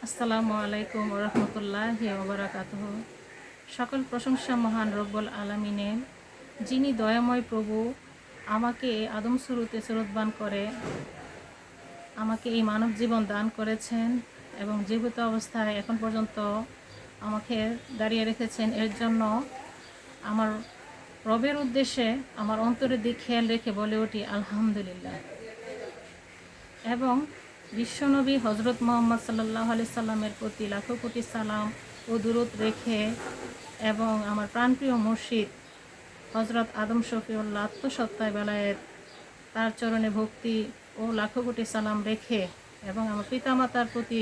আসসালামু আলাইকুম ওরহমতুল্লাহি ওবারাকাতুহু। সকল প্রশংসা মহান রব্বুল আলামিনের, যিনি দয়াময় প্রভু আমাকে আদম শুরুতে সুরতবান করে আমাকে এই মানব জীবন দান করেছেন এবং জীবিত অবস্থায় এখন পর্যন্ত আমাকে দাঁড়িয়ে রেখেছেন। এর জন্য আমার রবের উদ্দেশ্যে আমার অন্তরের দিক খেয়াল রেখে বলে উঠি আলহামদুলিল্লাহ। এবং বিশ্বনবী হজরত মোহাম্মদ সাল্লাল্লাহু আলাইহি সাল্লামের প্রতি লাখো কোটি সালাম ও দুরূদ রেখে এবং আমার প্রাণপ্রিয় মুর্শিদ হজরত আদম শফিউল্লাহ আত্মসত্তায় বেলায়েত তার চরণে ভক্তি ও লাখো কোটি সালাম রেখে এবং আমার পিতামাতার প্রতি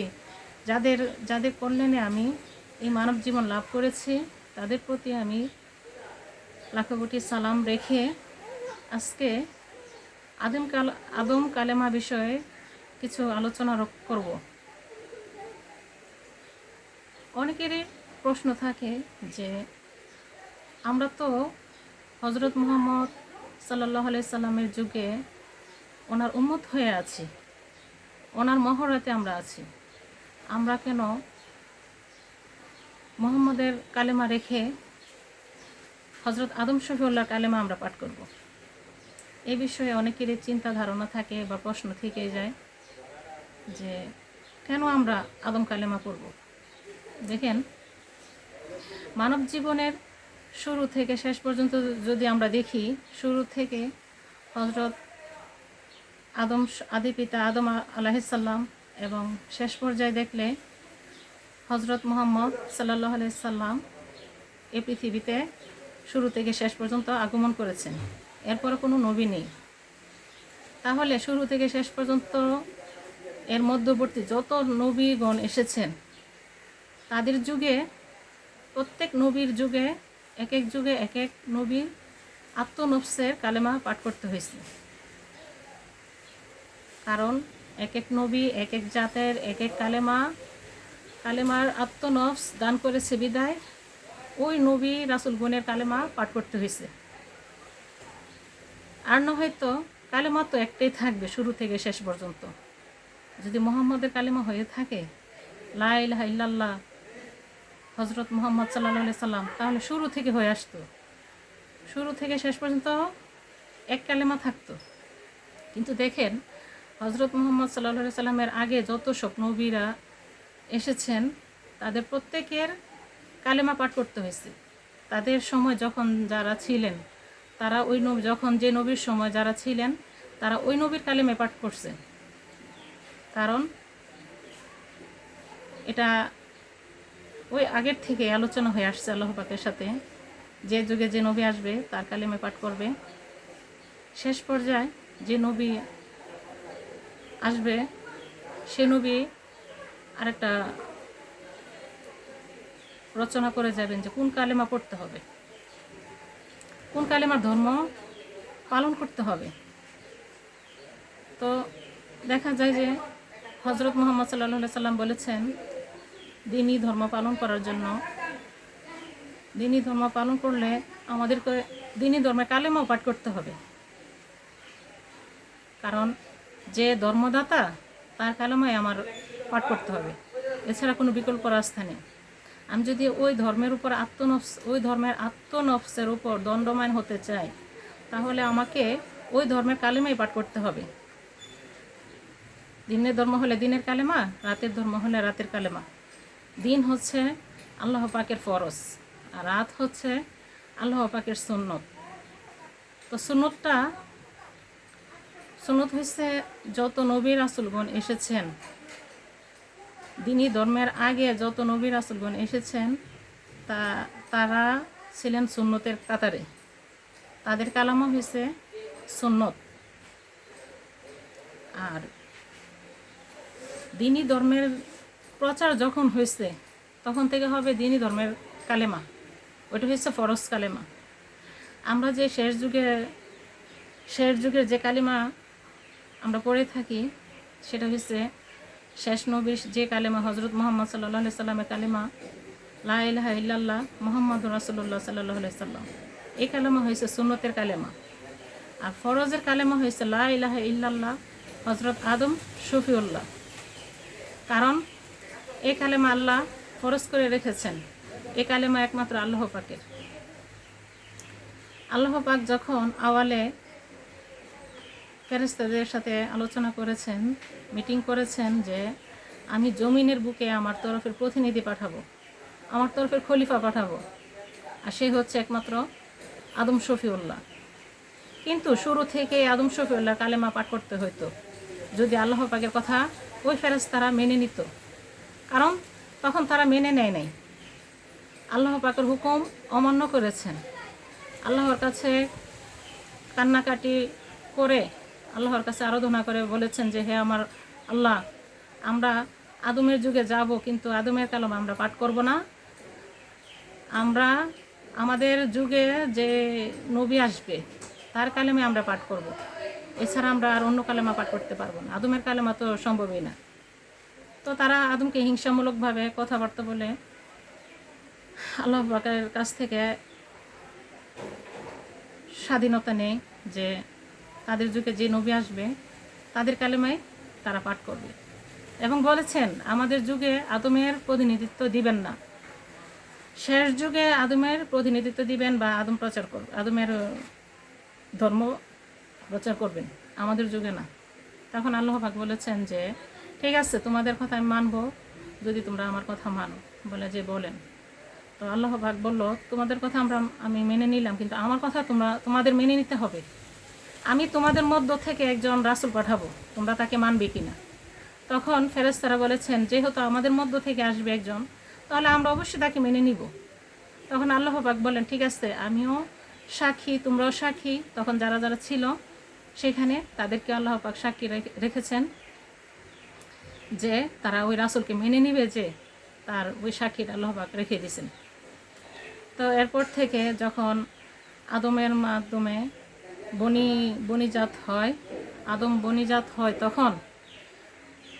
যাদের যাদের কল্যাণে আমি এই মানব জীবন লাভ করেছি তাদের প্রতি আমি লাখো কোটি সালাম রেখে আজকে আদম কালেমা বিষয়ে কিছু আলোচনা করব। অনেকেরই প্রশ্ন থাকে যে আমরা তো হজরত মুহাম্মদ সাল্লাল্লাহু আলাইহি সাল্লামের যুগে ওনার উম্মত হয়ে আছি, ওনার মহরাতে আমরা আছি, আমরা কেন মুহাম্মদের কালেমা রেখে হজরত আদম শফিউল্লাহর কালেমা আমরা পাঠ করব? এই বিষয়ে অনেকেরই চিন্তা ধারণা থাকে বা প্রশ্ন থেকেই যায় যে কেন আমরা আদম কালেমা পড়ব। দেখেন, মানব জীবনের শুরু থেকে শেষ পর্যন্ত যদি আমরা দেখি, শুরু থেকে হজরত আদি পিতা আদম আলাইহিস সালাম এবং শেষ পর্যায়ে দেখলে হজরত মুহাম্মদ সাল্লাল্লাহু আলাইহি সাল্লাম এই পৃথিবীতে শুরু থেকে শেষ পর্যন্ত আগমন করেছেন। এরপরে কোনো নবী নেই। তাহলে শুরু থেকে শেষ পর্যন্ত এর মধ্যবর্তী যত নবীগণ এসেছেন তাদের যুগে, প্রত্যেক নবীর যুগে এক এক যুগে এক এক নবীর আত্মনফসের কালেমা পাঠ করতে হয়েছে। কারণ এক এক নবী এক এক জাতের এক এক কালেমার আত্মনফস দান করেছে বিদায় ওই নবী রাসূলগণের কালেমা পাঠ করতে হয়েছে। আর না হয়তো কালেমা তো একটাই থাকবে শুরু থেকে শেষ পর্যন্ত। যদি মুহাম্মদের কালেমা হয়ে থাকে লা ইলাহা ইল্লাল্লাহ হজরত মুহাম্মদ সাল্লাল্লাহু আলাইহি সাল্লাম, তাহলে শুরু থেকে হয়ে আসতো, শুরু থেকে শেষ পর্যন্ত এক কালেমা থাকতো। কিন্তু দেখেন, হজরত মুহাম্মদ সাল্লাল্লাহু আলাইহি সাল্লামের আগে যত সব নবীরা এসেছেন তাদের প্রত্যেকের কালেমা পাঠ করতে হয়েছে। তাদের সময় যখন যারা ছিলেন তারা ওই নবী, যখন যে নবীর সময় যারা ছিলেন তারা ওই নবীর কালেমা পাঠ করছেন। কারণ এটা ওই আগের থেকে আলোচনা হয়ে আসছে আল্লাহ পাকের সাথে, যে যুগে যে নবী আসবে তার কালেমা পাঠ করবে। শেষ পর্যায়ে যে নবী আসবে সে নবী আরেকটা রচনা করে যাবেন যে কোন কালেমা পড়তে হবে, কোন কালেমার ধর্ম পালন করতে হবে। তো দেখা যায় যে হজরত মুহাম্মদ সাল্লাল্লাহু আলাইহি সাল্লাম বলেছেন দ্বীনি ধর্ম পালন করার জন্য, দ্বীনি ধর্ম পালন করলে আমাদেরকে দ্বীনি ধর্মের কালেমাও পাঠ করতে হবে। কারণ যে ধর্মদাতা তার কালেমাই আমার পাঠ করতে হবে, এছাড়া কোনো বিকল্প রাস্তা নেই। আমি যদি ওই ধর্মের উপর ওই ধর্মের আত্মনফসের উপর দণ্ডময় হতে চাই তাহলে আমাকে ওই ধর্মের কালেমাই পাঠ করতে হবে। দিনের ধর্ম হলে দিনের কালেমা, রাতের ধর্ম হলে রাতের কালেমা। দিন হচ্ছে আল্লাহ পাকের ফরজ আর রাত হচ্ছে আল্লাহ পাকের সুন্নত। তো সুন্নত হচ্ছে যত নবী রাসূলগণ এসেছেন, দ্বীনি ধর্মের আগে যত নবী রাসূলগণ এসেছেন তারা ছিলেন সুন্নতের কাতারে, তাদের কালামা হয়েছে সুন্নত। আর দ্বীনি ধর্মের প্রচার যখন হয়েছে তখন থেকে হবে দ্বীনি ধর্মের কালেমা, ওইটা হচ্ছে ফরজ কালেমা। আমরা যে শেষ যুগের যে কালেমা আমরা পড়ে থাকি সেটা হচ্ছে শেষ নবীর যে কালেমা হজরত মুহাম্মদ সাল্লাল্লাহু আলাইহি সাল্লামের কালেমা লা ইলাহা ইল্লাল্লাহ মুহাম্মাদুর রাসূলুল্লাহ সাল্লাল্লাহু আলাইহি সাল্লাম। এই কালেমা হয়েছে সুন্নতের কালেমা। আর ফরজের কালেমা হয়েছে লা ইলাহা ইল্লাল্লাহ হজরত আদম শফিউল্লাহ। কারণ এই কালেমা আল্লাহ ফরজ করে রেখেছেন। এই কালেমা একমাত্র আল্লাহ পাকের। আল্লাহ পাক যখন আওয়ালে ফেরেশতাদের সাথে আলোচনা করেছেন, মিটিং করেছেন যে আমি জমিনের বুকে আমার তরফের প্রতিনিধি পাঠাবো, আমার তরফের খলিফা পাঠাবো, আর সে হচ্ছে একমাত্র আদম শফিউল্লাহ। কিন্তু শুরু থেকে আদম শফিউল্লাহ কালেমা পাঠ করতে হতো যদি আল্লাহ পাকের কথা ওই ফেরেশতারা মেনে নিত, কারণ তখন তারা মেনে নেয় নাই, আল্লাহ পাকের হুকুম অমান্য করেছেন। আল্লাহর কাছে কান্নাকাটি করে আল্লাহর কাছে আরাধনা করে বলেছেন যে হে আমার আল্লাহ, আমরা আদমের যুগে যাব, কিন্তু আদমের কালাম আমরা পাঠ করব না। আমরা আমাদের যুগে যে নবী আসবে তার কালেমে আমরা পাঠ করব, এছাড়া আমরা আর অন্য কালেমা পাঠ করতে পারবো না, আদমের কালেমা তো সম্ভবই না। তো তারা আদমকে হিংসামূলকভাবে কথাবার্তা বলে আল্লাহ পাকের কাছ থেকে স্বাধীনতা নেই যে তাদের যুগে যে নবী আসবে তাদের কালেমায় তারা পাঠ করবে, এবং বলেছেন আমাদের যুগে আদমের প্রতিনিধিত্ব দিবেন না, শেষ যুগে আদমের প্রতিনিধিত্ব দিবেন বা আদম প্রচার করবেন, আদমের ধর্ম প্রচার করবেন, আমাদের যুগে না। তখন আল্লাহ পাক বলেছেন যে ঠিক আছে, তোমাদের কথা আমি মানবো যদি তোমরা আমার কথা মানো, বলে যে বলেন। তো আল্লাহ পাক বলল তোমাদের কথা আমি মেনে নিলাম, কিন্তু আমার কথা তোমাদের মেনে নিতে হবে। আমি তোমাদের মধ্য থেকে একজন রাসূল পাঠাবো, তোমরা তাকে মানবে কিনা। তখন ফেরেশতারা বলেছেন যেহেতু আমাদের মধ্য থেকে আসবে একজন, তাহলে আমরা অবশ্যই তাকে মেনে নিব। তখন আল্লাহ পাক বলেন ঠিক আছে, আমিও সাক্ষী, তোমরাও সাক্ষী। তখন যারা যারা ছিল সেখানে তাদেরকে আল্লাহ পাক সাক্ষী রেখেছেন যে তারা ওই রাসূলকে মেনে নিবে, যে তার ওই সাক্ষীটা আল্লাহ পাক রেখে দিয়েছেন। তো এরপর থেকে যখন আদমের মাধ্যমে বনিজাত হয়, আদম বনিজাত হয়,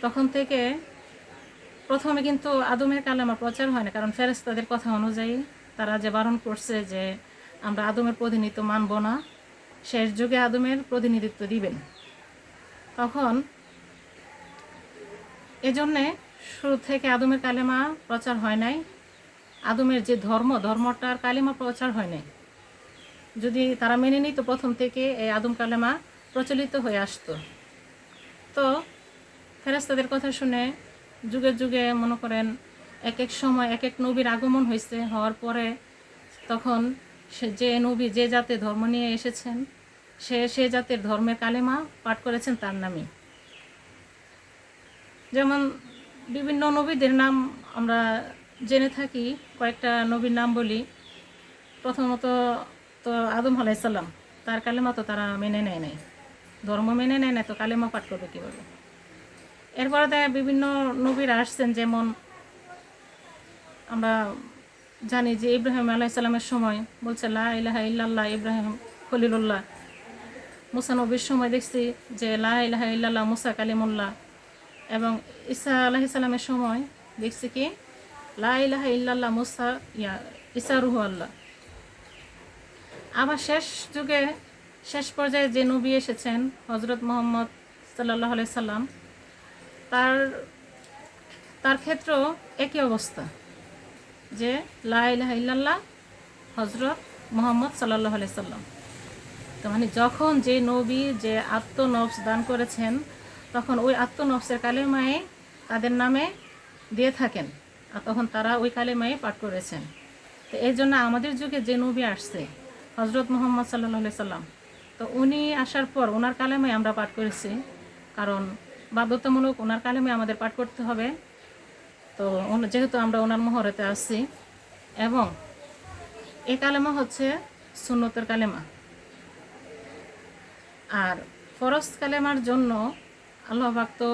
তখন থেকে প্রথমে কিন্তু আদমের কালেমা প্রচার হয় না, কারণ ফেরেশতাদের কথা অনুযায়ী তারা যে বারণ করছে যে আমরা আদমের প্রতিনিধিত্ব মানব না, শেষ যুগে আদমের প্রতিনিধিত্ব দিবেন। তখন এজন্যে শুরু থেকে আদমের কালেমা প্রচার হয় নাই, আদমের যে ধর্মটার কালেমা প্রচার হয় নাই। যদি তারা মেনে নিত প্রথম থেকে এই আদম কালেমা প্রচলিত হয়ে আসতো। তো ফেরেশতাদের কথা শুনে যুগে যুগে মনে করেন এক এক সময় এক এক নবীর আগমন হয়েছে, হওয়ার পরে তখন যে নবী যে জাতের ধর্ম নিয়ে এসেছেন সে জাতের ধর্মের কালেমা পাঠ করেছেন তার নামে। যেমন বিভিন্ন নবীদের নাম আমরা জেনে থাকি, কয়েকটা নবীর নাম বলি। প্রথমত তো আদম আলাইসাল্লাম, তার কালেমা তো তারা মেনে নেয় নাই, ধর্ম মেনে নেয় না, তো কালেমা পাঠ করবে কীভাবে। এরপরে বিভিন্ন নবীরা আসছেন, যেমন আমরা জানি যে ইব্রাহিম আলাইসাল্লামের সময় বলছে লা ইলাহা ইল্লাল্লাহ ইব্রাহিম খলিলুল্লাহ। মুসা নবীর সময় দেখছি যে লা ইলাহা ইল্লাল্লাহ মুসা কালিমুল্লাহ, এবং ঈসা আলাইহিসসালামের সময় দেখছি কি লা ইলাহা ইল্লাল্লাহ মুসা ঈসা রুহু আল্লাহ। আবার শেষ পর্যায়ে যে নবী এসেছেন হজরত মুহাম্মদ সাল্লাল্লাহু আলাইহি সাল্লাম, তার ক্ষেত্রেও একই অবস্থা, যে লা ইলাহা ইল্লাল্লাহ হজরত মুহাম্মদ সাল্লাল্লাহু আলাইহি সাল্লাম। তো মানে যখন যে নবী যে আত্মনফস দান করেছেন, তখন ওই আত্মনফসের কালেমায়ে তাদের নামে দিয়ে থাকেন, আর তখন তারা ওই কালেমায়ে পাঠ করেছেন। তো এই জন্য আমাদের যুগে যে নবী আসছে হজরত মুহাম্মদ সাল্লাল্লাহু আলাইহি সাল্লাম, তো উনি আসার পর ওনার কালেমায় আমরা পাঠ করেছি, কারণ বাধ্যতামূলক ওনার কালেমায় আমাদের পাঠ করতে হবে। তো যেহেতু আমরা ওনার মহরতে আসছি, এবং এই কালেমা হচ্ছে সুন্নতের কালেমা। আর ফরজ কালেমার জন্য আল্লাহ পাক তো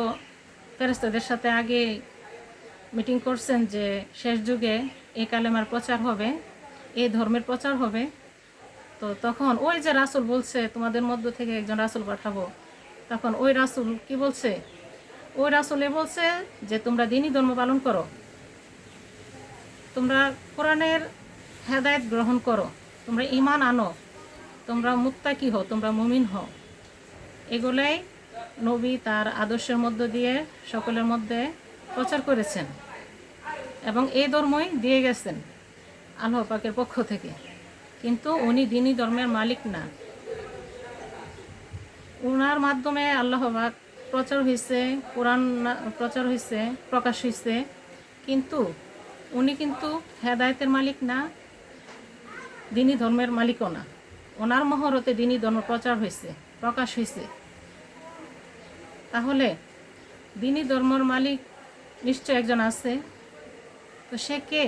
ফেরেশতাদের সাথে আগে মিটিং করছেন যে শেষ যুগে এই কালেমার প্রচার হবে, এই ধর্মের প্রচার হবে। তো তখন ওই যে রাসূল বলছে তোমাদের মধ্য থেকে একজন রাসূল পাঠাবো, তখন ওই রাসূল কি বলছে? ওই রাসূলে বলছে যে তোমরা দ্বীনি ধর্ম পালন করো, তোমরা কোরআনের হেদায়েত গ্রহণ করো, তোমরা ঈমান আনো, তোমরা মুত্তাকি হও, তোমরা মুমিন হও। এগুলোই নবী তার আদর্শের মধ্য দিয়ে সকলের মধ্যে প্রচার করেছেন। এবং এই ধর্মই দিয়ে গেছেন আল্লাহ পাকের পক্ষ থেকে, কিন্তু উনি দিনই ধর্মের মালিক না। ওনার মাধ্যমে আল্লাহ পাক প্রচার হয়েছে, কোরআন প্রচার হয়েছে, প্রকাশ হয়েছে, কিন্তু উনি কিন্তু হেদায়েতের মালিক না, দিনই ধর্মের মালিকও না। ওনার মহরতে দিনই ধর্ম প্রচার হয়েছে, প্রকাশ হয়েছে। তাহলে দিনই ধর্মের মালিক নিশ্চয় একজন আছে, তো সে কে?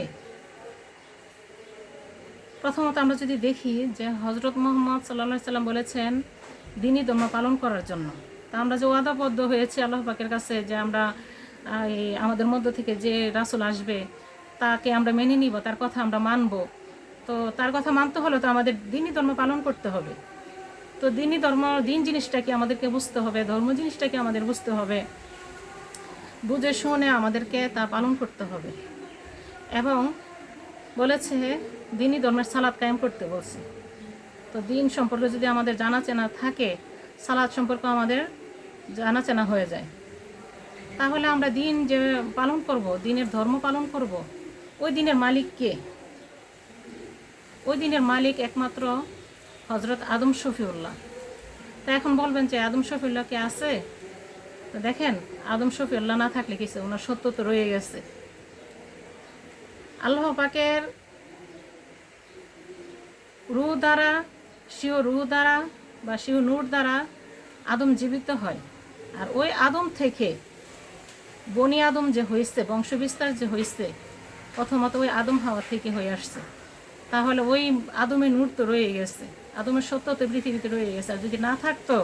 প্রথমত আমরা যদি দেখি যে হজরত মুহাম্মদ সাল্লাল্লাহু আলাইহি সাল্লাম বলেছেন দিনই ধর্ম পালন করার জন্য। তা আমরা যে ওয়াদাবদ্ধ হয়েছি আল্লাহ পাকের কাছে যে আমরা আমাদের মধ্য থেকে যে রাসূল আসবে তাকে আমরা মেনে নিব, তার কথা আমরা মানব। তো তার কথা মানতে হলে তো আমাদের দিনই ধর্ম পালন করতে হবে। তো দিনই ধর্ম, দিন জিনিসটাকে আমাদেরকে বুঝতে হবে, ধর্ম জিনিসটাকে আমাদের বুঝতে হবে, বুঝে শুনে আমাদেরকে তা পালন করতে হবে। এবং বলেছে দিনই ধর্মের সালাত কায়েম করতে বলছে। তো দিন সম্পর্কে যদি আমাদের জানা চেনা থাকে, সালাত সম্পর্কে আমাদের জানা চেনা হয়ে যায়, তাহলে আমরা দিন যে পালন করব, দিনের ধর্ম পালন করব, ওই দিনের মালিক কে? ওই দিনের মালিক একমাত্র হজরত আদম শফিউল্লাহ। তা এখন বলবেন যে আদম শফিউল্লাহ কে আছে? তো দেখেন, আদম শফিউল্লাহ না থাকলে কিছু, ওনার সত্য তো রয়ে গেছে। আল্লাহ পাকের রূহ দ্বারা, শিও রূহ দ্বারা বা শিও নূর দ্বারা আদম জীবিত হয়। আর ওই আদম থেকে বনি আদম যে হয়েছে, বংশবিস্তার যে হয়েছে, প্রথমত ওই আদম হাওয়া থেকে হয়ে আসছে। তাহলে ওই আদমের নূর তো রয়ে গেছে, আদমের সত্য তো পৃথিবীতে রয়ে গেছে। আর যদি না থাকতো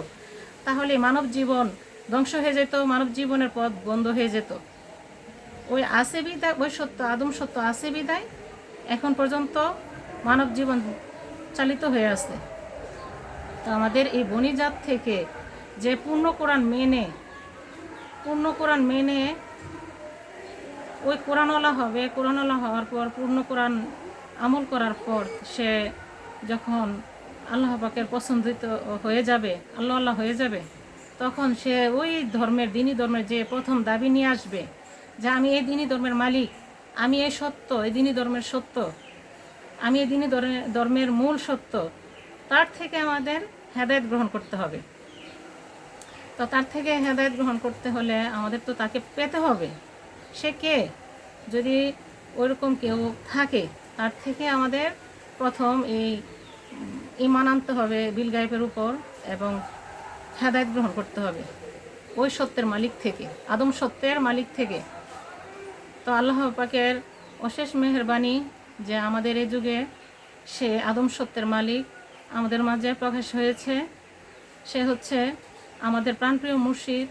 তাহলে মানব জীবন ধ্বংস হয়ে যেত, মানব জীবনের পথ বন্ধ হয়ে যেত। ওই আছে বিদায়, ওই সত্য, আদম সত্য আছে বিদায় এখন পর্যন্ত মানব জীবন চালিত হয়ে আছে। তো আমাদের এই বনিজাত থেকে যে পূর্ণ কোরআন মেনে ওই কোরআনওয়ালা হবে, কোরআনওয়ালা হওয়ার পর পূর্ণ কোরআন আমল করার পর সে যখন আল্লাহ পাকের পছন্দিত হয়ে যাবে, আল্লাহ হয়ে যাবে, তখন সে ওই ধর্মের, দিনই ধর্মের যে প্রথম দাবি নিয়ে আসবে যে আমি এই দিনই ধর্মের মালিক, আমি এই সত্য, এই দিনই ধর্মের সত্য, আমি এই দিনই ধর্মের মূল সত্য, তার থেকে আমাদের হেদায়েত গ্রহণ করতে হবে। তো তার থেকে হেদায়েত গ্রহণ করতে হলে আমাদের তো তাকে পেতে হবে। সে কে? যদি ওইরকম কেউ থাকে, তার থেকে আমাদের প্রথম এই ঈমান আনতে হবে বিল গায়েবের উপর, এবং হেদায়েত গ্রহণ করতে হবে ওই সত্যের মালিক থেকে, আদম সত্যের মালিক থেকে। তো আল্লাহ পাকের অশেষ মেহেরবানি যে আমাদের এই যুগে সে আদম সত্যের মালিক আমাদের মাঝে প্রকাশ হয়েছে। সে হচ্ছে আমাদের প্রাণপ্রিয় মুর্শিদ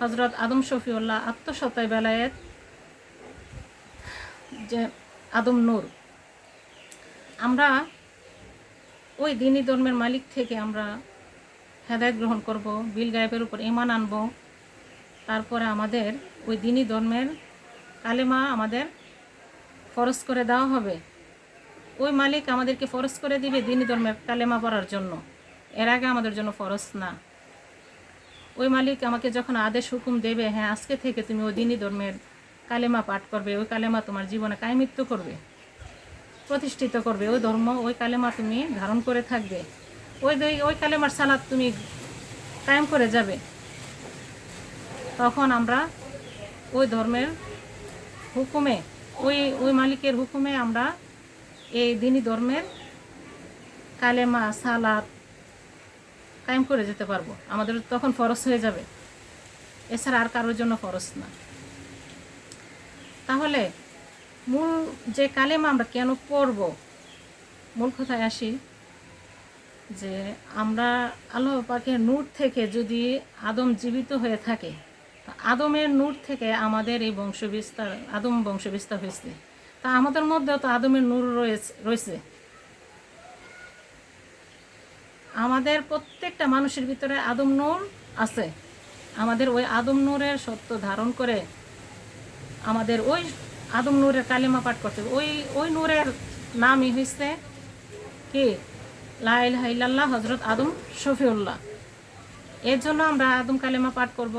হজরত আদম শফিউল্লাহ, আত্মসত্তায় বেলায়েত, যে আদম নূর। আমরা ওই দিনই ধর্মের মালিক থেকে আমরা হেদায়েত গ্রহণ করব, বিল গায়েবের উপর ঈমান আনব। তারপরে আমাদের ওই দিনই ধর্মের কালেমা আমাদের ফরজ করে দেওয়া হবে। ওই মালিক আমাদেরকে ফরজ করে দিবে দিনই ধর্মের কালেমা পড়ার জন্য, এর আগে আমাদের জন্য ফরজ না। ওই মালিক আমাকে যখন আদেশ হুকুম দেবে, হ্যাঁ আজকে থেকে তুমি ওই দিনই ধর্মের কালেমা পাঠ করবে, ওই কালেমা তোমার জীবনে কায়েমিত্ব করবে, প্রতিষ্ঠিত করবে, ওই ধর্ম, ওই কালেমা তুমি ধারণ করে থাকবে, ওই কালেমার সালাত তুমি কায়েম করে যাবে, তখন আমরা ওই ধর্মের হুকুমে, ওই মালিকের হুকুমে আমরা এই দিনই ধর্মের কালেমা সালাত কায়েম করে যেতে পারবো। আমাদের তখন ফরজ হয়ে যাবে, এছাড়া আর কারোর জন্য ফরজ না। তাহলে মূল যে কালেমা আমরা কেন পড়ব, মূল কথায় আসি যে আমরা আল্লাহ পাকের নূর থেকে যদি আদম জীবিত হয়ে থাকে, আদমের নূর থেকে আমাদের এই বংশবিস্তার, আদম বংশবিস্তার হয়েছে, তা আমাদের মধ্যেও তো আদমের নূর রয়েছে। আমাদের প্রত্যেকটা মানুষের ভিতরে আদম নূর আছে। আমাদের ওই আদম নূরের সত্য ধারণ করে আমাদের ওই আদম নূরের কালেমা পাঠ করতে হবে। ওই নূরের নামই হয়েছে কি? লা ইলাহা ইল্লাল্লাহ হজরত আদম শফিউল্লাহ। এর জন্য আমরা আদম কালেমা পাঠ করব।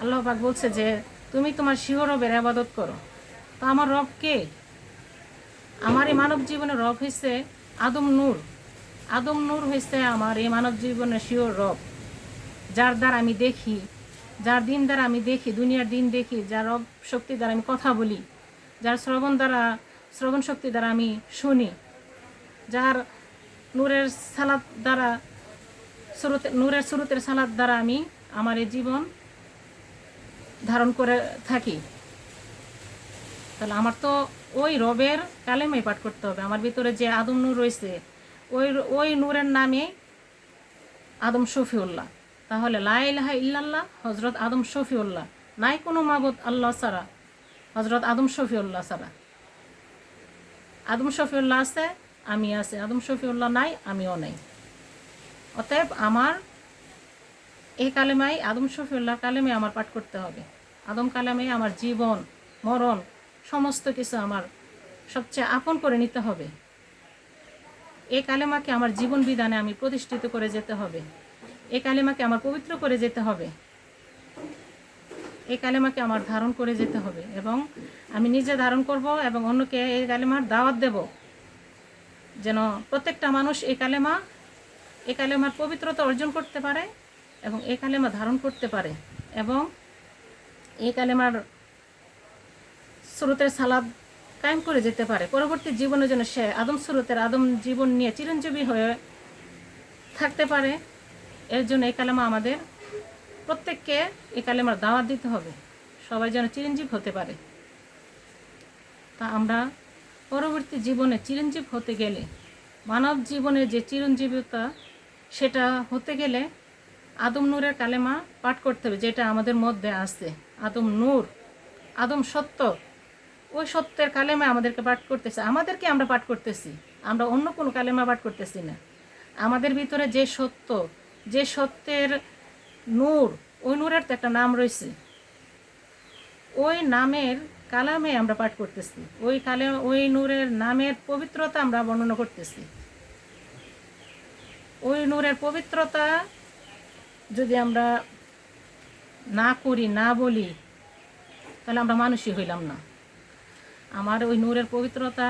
আল্লাহ পাক বলছে যে তুমি তোমার শিও রবের ইবাদত করো। তো তা আমার রব কে? আমার এই মানব জীবনের রব হয়েছে আদম নূর। আদম নূর হয়েছে আমার এই মানব জীবনের শিওর রব, যার দ্বারা আমি দেখি, যার দিন দ্বারা আমি দেখি, দুনিয়ার দিন দেখি, যার রব শক্তি দ্বারা আমি কথা বলি, যার শ্রবণ শক্তি দ্বারা আমি শুনি, যার নূরের সালাত দ্বারা নূরের সুরতের সালাত দ্বারা আমি আমার এই জীবন ধারণ করে থাকি। তাহলে আমার তো ওই রবের কালেমাই পাঠ করতে হবে। আমার ভিতরে যে আদম নূর রয়েছে, ওই নূরের নামে আদম শফিউল্লাহ। তাহলে লা ইলাহা ইল্লাল্লাহ হজরত আদম শফিউল্লাহ, নাই কোনো মাবুদ আল্লাহ ছাড়া, হজরত আদম শফিউল্লাহ ছাড়া। আদম শফিউল্লাহ আছে, আমি আছে। আদম শফিউল্লাহ নাই, আমিও নাই। অতএব আমার এই কালেমাই, আদম শফিউল্লাহ কালেমে আমার পাঠ করতে হবে। আদম কালেমে আমার জীবন মরণ সমস্ত কিছু আমার সবচেয়ে আপন করে নিতে হবে। এই কালেমাকে আমার জীবন বিধানে আমি প্রতিষ্ঠিত করে যেতে হবে। এই কালেমাকে আমার পবিত্র করে যেতে হবে। এই কালেমাকে আমার ধারণ করে যেতে হবে এবং আমি নিজে ধারণ করব এবং অন্যকে এই কালেমার দাওয়াত দেব, যেন প্রত্যেকটা মানুষ এই কালেমার পবিত্রতা অর্জন করতে পারে এবং এই কালেমা ধারণ করতে পারে এবং এই কালেমার সুরতের সালাদ কায়েম করে যেতে পারে। পরবর্তী জীবনের জন্য সে আদম সুরতের আদম জীবন নিয়ে চিরঞ্জীবী হয়ে থাকতে পারে। এর জন্য এই কালেমা আমাদের প্রত্যেককে এই কালেমার দাওয়াত দিতে হবে, সবাই যেন চিরঞ্জীব হতে পারে। তা আমরা পরবর্তী জীবনে চিরঞ্জীব হতে গেলে, মানব জীবনের যে চিরঞ্জীবতা সেটা হতে গেলে আদম নূরের কালেমা পাঠ করতে হবে, যেটা আমাদের মধ্যে আছে। আদম নূর, আদম সত্য, ওই সত্যের কালেমা আমাদেরকে পাঠ করতেছে, আমাদেরকে আমরা পাঠ করতেছি, আমরা অন্য কোনো কালেমা পাঠ করতেছি না। আমাদের ভিতরে যে সত্য, যে সত্যের নূর, ওই নূরের তো একটা নাম রয়েছে, ওই নামের কালামে আমরা পাঠ করতেছি, ওই নূরের নামের পবিত্রতা আমরা বর্ণনা করতেছি। ওই নূরের পবিত্রতা যদি আমরা না করি, না বলি, তাহলে আমরা মানুষই হইলাম না। আমার ওই নূরের পবিত্রতা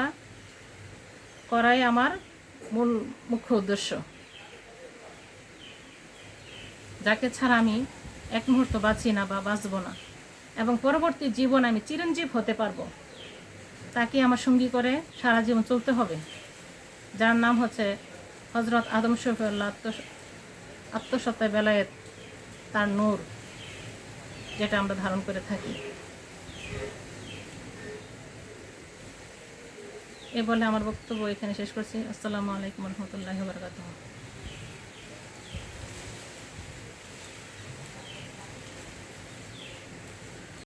করাই আমার মূল মুখ্য উদ্দেশ্য, যাকে ছাড়া আমি এক মুহূর্ত বাঁচি না বা বাঁচব না এবং পরবর্তী জীবন আমি চিরঞ্জীব হতে পারবো। তাকে আমার সঙ্গী করে সারা জীবন চলতে হবে, যার নাম হচ্ছে হজরত আদম শফিউল্লাহ, আত্মসত্তায় বেলায়েত, তার নূর, যেটা আমরা ধারণ করে থাকি। এ বলে আমার বক্তব্য এখানে শেষ করছি। আসসালামু আলাইকুম রহমতুল্লাহি ওয়া বারাকাতুহু।